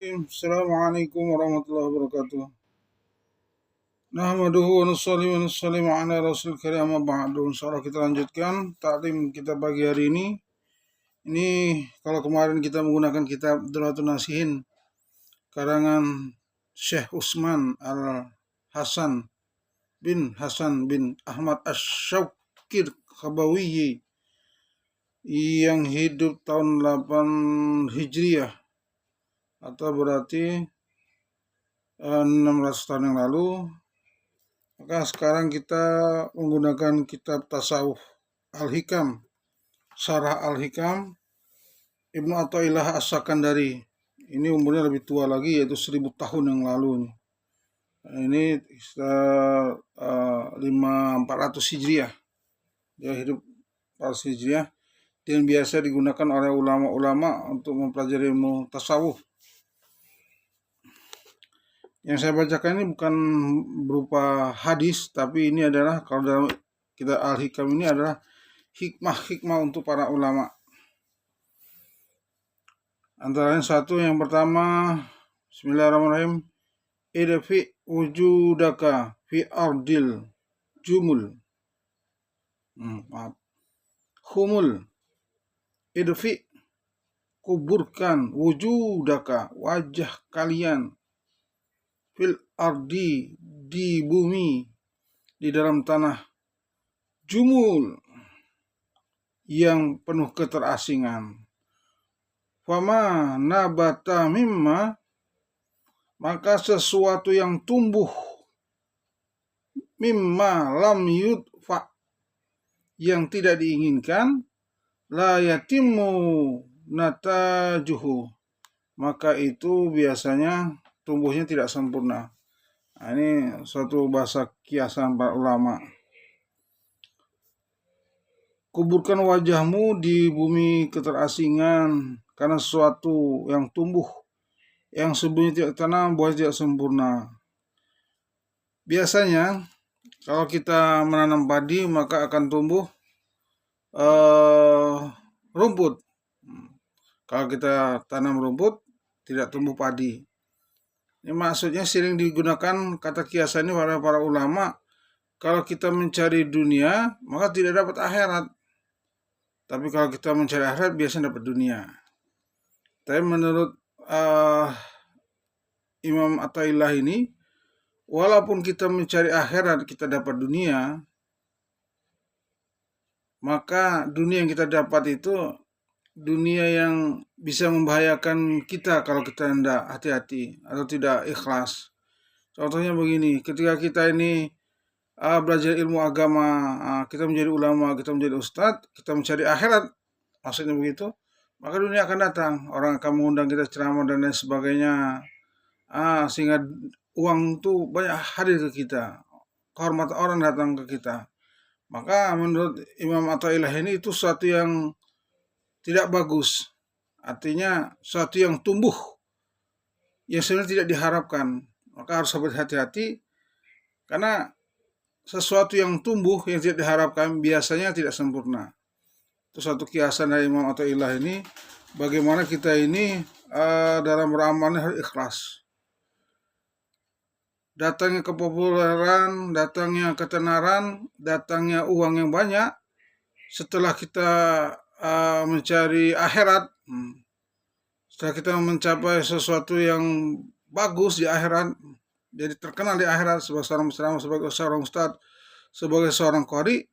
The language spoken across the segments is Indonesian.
Assalamualaikum warahmatullahi wabarakatuh. Nahmaduhu wa nusalli ala rasul karim amma ba'du. Insyaallah kita lanjutkan taklim kita pagi hari ini. Ini kalau kemarin kita menggunakan kitab Durratun Nasihin karangan Syekh Utsman Al-Hasan bin Ahmad Asy-Syaukir Khabawiyi yang hidup tahun 8 Hijriah atau berarti 16 tahun yang lalu. Maka sekarang kita menggunakan kitab Tasawuf Al-Hikam, Syarah Al-Hikam Ibnu Athaillah As-Sakandari. Ini umurnya lebih tua lagi, yaitu 1000 tahun yang lalu. Ini 400 Hijriah. Dia hidup 400 Hijriah dan biasa digunakan oleh ulama-ulama untuk mempelajari ilmu tasawuf. Yang saya bacakan ini bukan berupa hadis, tapi ini adalah, kalau dalam kitab Al-Hikam ini adalah hikmah-hikmah untuk para ulama. Antara lain satu, yang pertama, Bismillahirrahmanirrahim, idfi wujudaka fi ardil jumul. Humul. Idfi, kuburkan, wujudaka, wajah kalian, fil ardi, di bumi, di dalam tanah, jumul, yang penuh keterasingan. Fama nabata mimma, maka sesuatu yang tumbuh, mimma lam yudfa, yang tidak diinginkan, la yatimu natajuhu, maka itu biasanya tumbuhnya tidak sempurna. Nah, ini suatu bahasa kiasan para ulama. Kuburkan wajahmu di bumi keterasingan, karena sesuatu yang tumbuh, yang sebelumnya tidak tanam, buah tidak sempurna. Biasanya kalau kita menanam padi, maka akan tumbuh rumput. Kalau kita tanam rumput, tidak tumbuh padi. Ini maksudnya sering digunakan kata kiasan ini oleh para ulama. Kalau kita mencari dunia, maka tidak dapat akhirat. Tapi kalau kita mencari akhirat, biasanya dapat dunia. Tapi menurut Imam Athaillah ini, walaupun kita mencari akhirat, kita dapat dunia, maka dunia yang kita dapat itu dunia yang bisa membahayakan kita kalau kita tidak hati-hati atau tidak ikhlas. Contohnya begini, ketika kita ini belajar ilmu agama, kita menjadi ulama, kita menjadi ustadz, kita mencari akhirat, maksudnya begitu, maka dunia akan datang, orang akan mengundang kita ceramah dan lain sebagainya, sehingga uang itu banyak hadir ke kita, kehormatan orang datang ke kita. Maka menurut Imam Athaillah ini itu sesuatu yang tidak bagus, artinya sesuatu yang tumbuh yang sebenarnya tidak diharapkan. Maka harus berhati-hati, karena sesuatu yang tumbuh yang tidak diharapkan biasanya tidak sempurna. Itu satu kiasan dari Imam Athaillah ini, bagaimana kita ini dalam beramalnya harus ikhlas. Datangnya kepopuleran, datangnya ketenaran, datangnya uang yang banyak, setelah kita mencari akhirat, setelah kita mencapai sesuatu yang bagus di akhirat, jadi terkenal di akhirat sebagai seorang ceramah, sebagai seorang ustadz, sebagai seorang qari,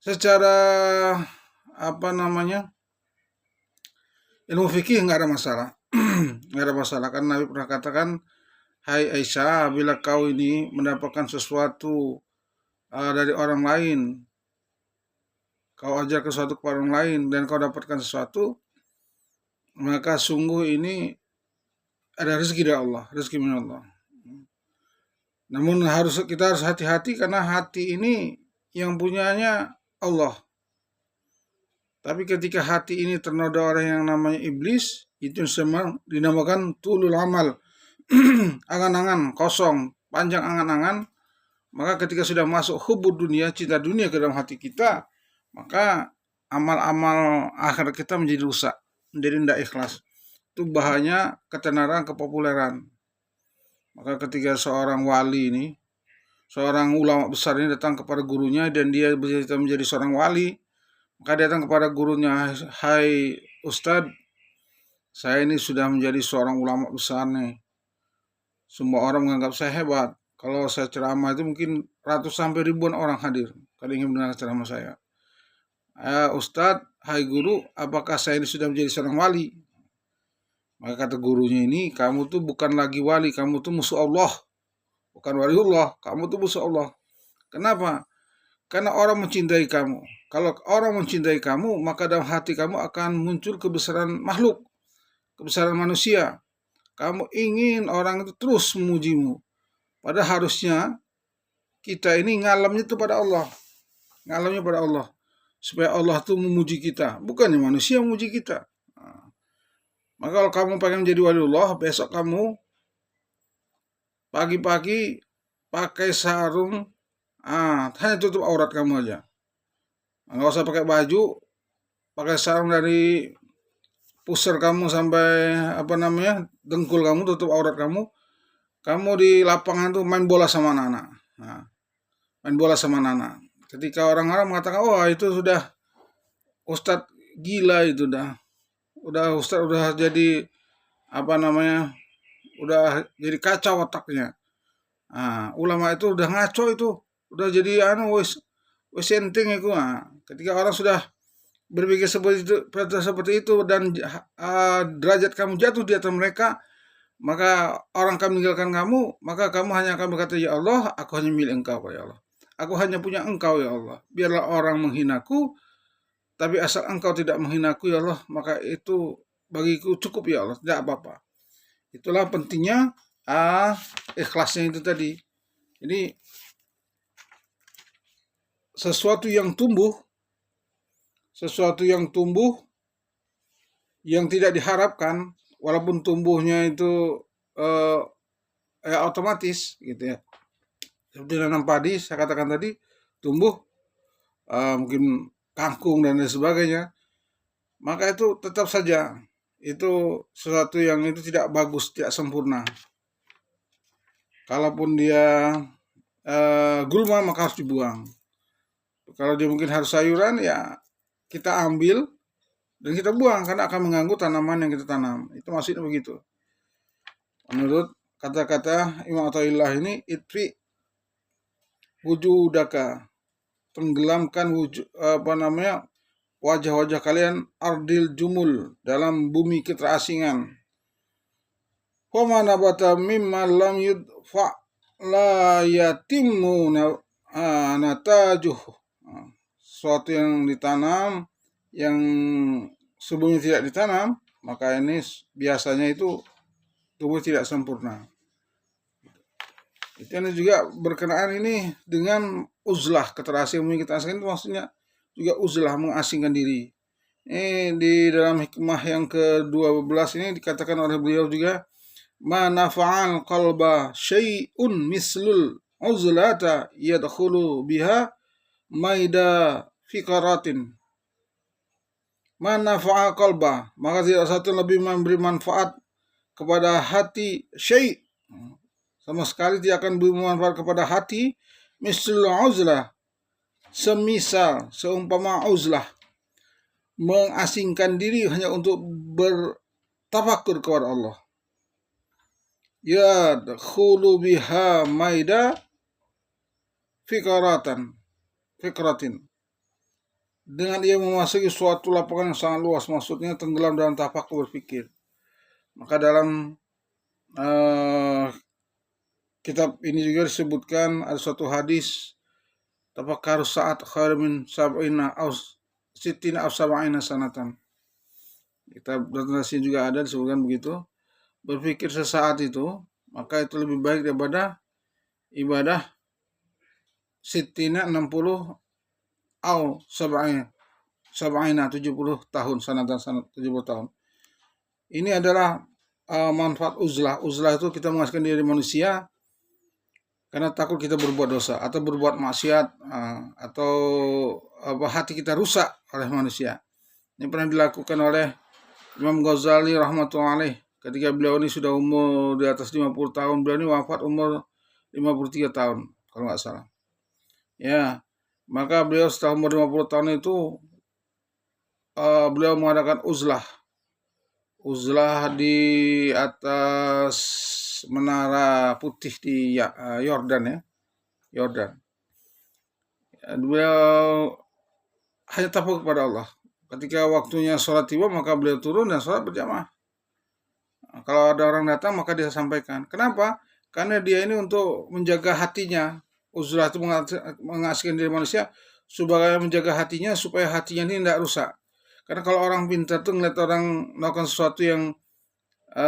secara ilmu fikih nggak ada masalah. Nggak ada masalah, karena Nabi pernah katakan, hai Aisyah, bila kau ini mendapatkan sesuatu dari orang lain, kau ajarkan sesuatu kepada orang lain dan kau dapatkan sesuatu, maka sungguh ini ada rezeki dari Allah, rezeki min Allah. Namun kita harus hati-hati, karena hati ini yang punyanya Allah. Tapi ketika hati ini ternoda orang yang namanya iblis, itu semua dinamakan tulul amal, angan-angan kosong, panjang angan-angan. Maka ketika sudah masuk hubud dunia, cinta dunia ke dalam hati kita, maka amal-amal akhir kita menjadi rusak, menjadi tidak ikhlas. itu bahaya ketenaran, kepopuleran. Maka ketika seorang wali ini, seorang ulama besar ini datang kepada gurunya dan dia bercita menjadi seorang wali, maka dia datang kepada gurunya, "Hai Ustadz, saya ini sudah menjadi seorang ulama besar nih. Semua orang menganggap saya hebat. Kalau saya ceramah itu mungkin ratus sampai ribuan orang hadir kalau ingin mendengar ceramah saya. Ustadz, hai guru, apakah saya ini sudah menjadi seorang wali?" Maka kata gurunya ini, "Kamu tuh bukan lagi wali, kamu tuh musuh Allah. Bukan waliullah, kamu tuh musuh Allah. Kenapa? Karena orang mencintai kamu. Kalau orang mencintai kamu, maka dalam hati kamu akan muncul kebesaran makhluk, kebesaran manusia. Kamu ingin orang itu terus memujimu. Padahal harusnya kita ini ngalamnya itu pada Allah. Ngalamnya pada Allah. Supaya Allah tuh memuji kita. Bukannya manusia memuji kita. Maka kalau kamu pengen menjadi waliullah, besok kamu pagi-pagi pakai sarung, hanya tutup aurat kamu aja. Nggak usah pakai baju, pakai sarung dari pusar kamu sampai dengkul kamu, tutup aurat kamu. Kamu di lapangan tuh main bola sama anak-anak. Main bola sama anak-anak. Ketika orang-orang mengatakan, "Wah, itu sudah ustadz gila itu dah. Udah ustadz udah jadi udah jadi kacau otaknya. Ulama itu udah ngaco itu, udah jadi wis enteng itu." Ketika orang sudah berpikir seperti itu dan derajat kamu jatuh di atas mereka, maka orang akan meninggalkan kamu, maka kamu hanya akan berkata, "Ya Allah, aku hanya milik Engkau, ya Allah. Aku hanya punya Engkau, ya Allah. Biarlah orang menghinaku, tapi asal Engkau tidak menghinaku, ya Allah, maka itu bagiku cukup, ya Allah, tidak apa-apa." Itulah pentingnya ikhlasnya itu tadi. Ini sesuatu yang tumbuh yang tidak diharapkan, walaupun tumbuhnya itu otomatis gitu ya. Seperti nanam padi, saya katakan tadi, tumbuh mungkin kangkung dan lain sebagainya, maka itu tetap saja itu sesuatu yang itu tidak bagus, tidak sempurna. Kalaupun dia gulma, maka harus dibuang. Kalau dia mungkin harus sayuran, ya kita ambil dan kita buang karena akan mengganggu tanaman yang kita tanam. Itu maksudnya begitu. Menurut kata-kata Imam Athaillah ini, "Itfi wujudaka," tenggelamkan wajah-wajah kalian, ardil jumul, dalam bumi keterasingan. Wa ma nabata mimma lam yudfa la yatimmu natajuh. Sesuatu yang ditanam yang sebelumnya tidak ditanam, maka ini biasanya itu tumbuh tidak sempurna. Itu juga berkenaan ini dengan uzlah, keterasingan kita asingkan itu maksudnya juga uzlah, mengasingkan diri. Ini di dalam hikmah yang ke-12 ini dikatakan oleh beliau juga, "Ma nafa'al qalba syai'un mislul uzlata yadkhulu biha maida fikaratin." Ma nafa'al qalba, maka tidak satu lebih memberi manfaat kepada hati syai', sama sekali tidak akan bermanfaat kepada hati, mislul uzlah, semisal, seumpama uzlah, mengasingkan diri hanya untuk bertafakur kepada Allah. Yadkhulu biha maida fikratin. Dengan ia memasuki suatu lapangan yang sangat luas, maksudnya tenggelam dalam tafakur, berpikir. Maka dalam kitab ini juga disebutkan ada suatu hadis, "Tafakkar sa'at khair min sab'ina aw sittina aw sab'ina sanatan." Kitab translasi juga ada disebutkan begitu. Berpikir sesaat itu, maka itu lebih baik daripada ibadah sittina 60 au sab'ina 70 tahun, sanatan 70 tahun. Ini adalah manfaat uzlah. Uzlah itu kita mengasingkan diri manusia karena takut kita berbuat dosa atau berbuat maksiat, atau hati kita rusak oleh manusia. Ini pernah dilakukan oleh Imam Ghazali rahmatullah alaih, ketika beliau ini sudah umur di atas 50 tahun, beliau ini wafat umur 53 tahun kalau nggak salah. Ya, maka beliau setelah umur 50 tahun itu beliau mengadakan uzlah di atas menara putih di Yordan ya, Yordan. Beliau hanya takut kepada Allah. Ketika waktunya sholat tiba, maka beliau turun dan sholat berjamaah. Kalau ada orang datang, maka dia sampaikan. Kenapa? Karena dia ini untuk menjaga hatinya. Uzlah itu mengasihkan diri manusia supaya menjaga hatinya, supaya hatinya ini tidak rusak. Karena kalau orang pintar tuh ngeliat orang melakukan sesuatu yang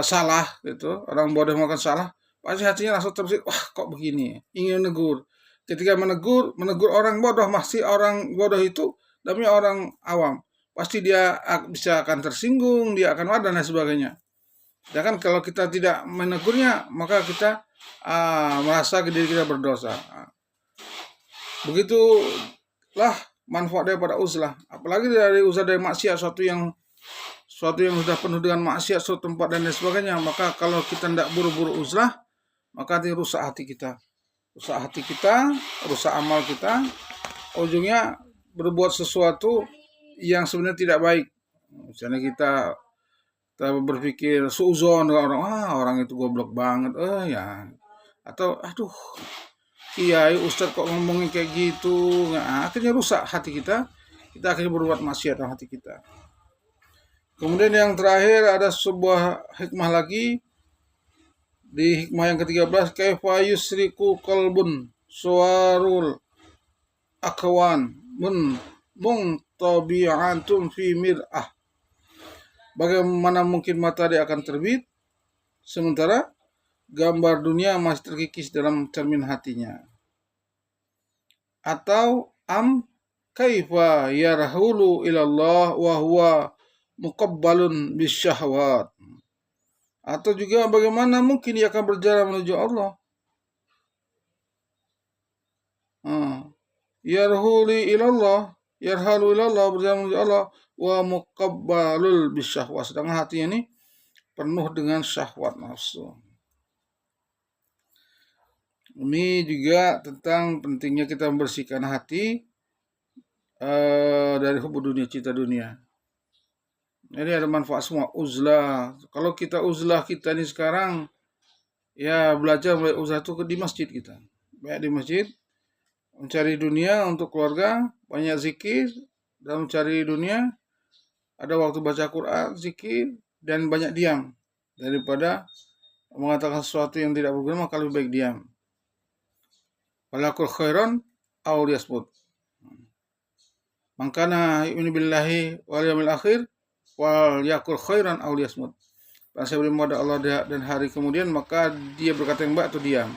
salah, gitu, orang bodoh melakukan salah, pasti hatinya langsung terbesit, wah kok begini, ingin menegur. Ketika menegur orang bodoh, masih orang bodoh itu demi orang awam, pasti dia bisa akan tersinggung, dia akan marah dan sebagainya. Sedangkan kalau kita tidak menegurnya, maka kita merasa diri kita berdosa. Begitulah manfaat daripada uzlah. Apalagi dari uzlah dari maksiat, suatu yang sudah penuh dengan maksiat, suatu tempat dan lain sebagainya. Maka kalau kita tidak buru-buru uzlah, maka nanti rusak hati kita. Rusak amal kita, ujungnya berbuat sesuatu yang sebenarnya tidak baik. Misalnya kita berpikir suuzon dengan orang itu goblok banget, ya. Atau aduh, kiai ustadz kok ngomongin kayak gitu. Nah, akhirnya rusak hati kita akhirnya berbuat maksiat dalam hati kita. Kemudian yang terakhir ada sebuah hikmah lagi. Di hikmah yang ke-13, kaifa yusriku qalbun suwarul akwan tabi'antum fi mir'ah. Bagaimana mungkin matahari akan terbit sementara gambar dunia masih terkikis dalam cermin hatinya. Atau kaifa yarhulu ilallah wa huwa muqabbalun bisyahwat. Atau juga bagaimana mungkin dia akan berjalan menuju Allah. Yarhalu ilallah, berjalan menuju Allah, wa muqabbalul bisyahwat. Sedangkan hatinya ini penuh dengan syahwat nafsu. Ini juga tentang pentingnya kita membersihkan hati dari hubbu dunia, cinta dunia. Jadi ada manfaat semua uzlah. Kalau kita uzlah kita ini sekarang, ya belajar mulai uzlah itu di masjid kita. Baik di masjid, mencari dunia untuk keluarga, banyak zikir, dan mencari dunia, ada waktu baca Quran, zikir, dan banyak diam. Daripada mengatakan sesuatu yang tidak berguna, maka lebih baik diam. Walakul khairan aw liyasmut. Mangkana yu'minu billahi wal yawmil akhir wal yakul khairan aw liyasmut. Barang siapa beriman pada Allah dan hari kemudian, maka dia berkata yang baik atau diam.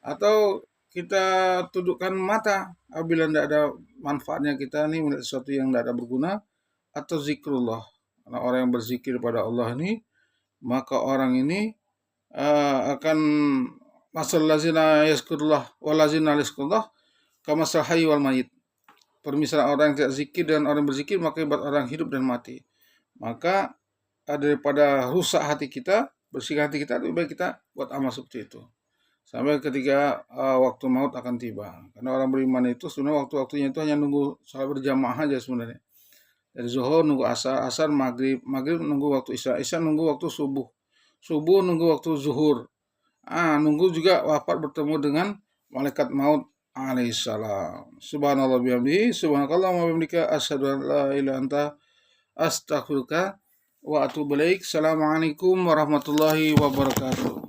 Atau kita tundukkan mata apabila tidak ada manfaatnya kita ini melihat sesuatu yang tidak ada berguna. Atau zikrullah. Karena orang yang berzikir pada Allah ini, maka orang ini akan masal lazina yazkurullah wal lazina yazkurullah kamasal hayy wal mayit. Permisalan orang yang tidak zikir dan orang yang berzikir, maka ibarat orang hidup dan mati. Maka daripada rusak hati kita, bersihkan hati kita, lebih baik kita buat amal seperti itu. Sampai ketika waktu maut akan tiba. Karena orang beriman itu sebenarnya waktu-waktunya itu hanya nunggu salat berjamaah aja sebenarnya. Dari zuhur nunggu asar, asar maghrib, maghrib nunggu waktu isya, isya nunggu waktu subuh, subuh nunggu waktu zuhur. Nunggu juga wafat bertemu dengan malaikat maut alaihissalam. Subhanallah bihamdihi, subhanakallah wa bihamdika, asyhadu an la ilaha illa anta, astaghfiruka wa atubu ilaik. Assalamualaikum warahmatullahi wabarakatuh.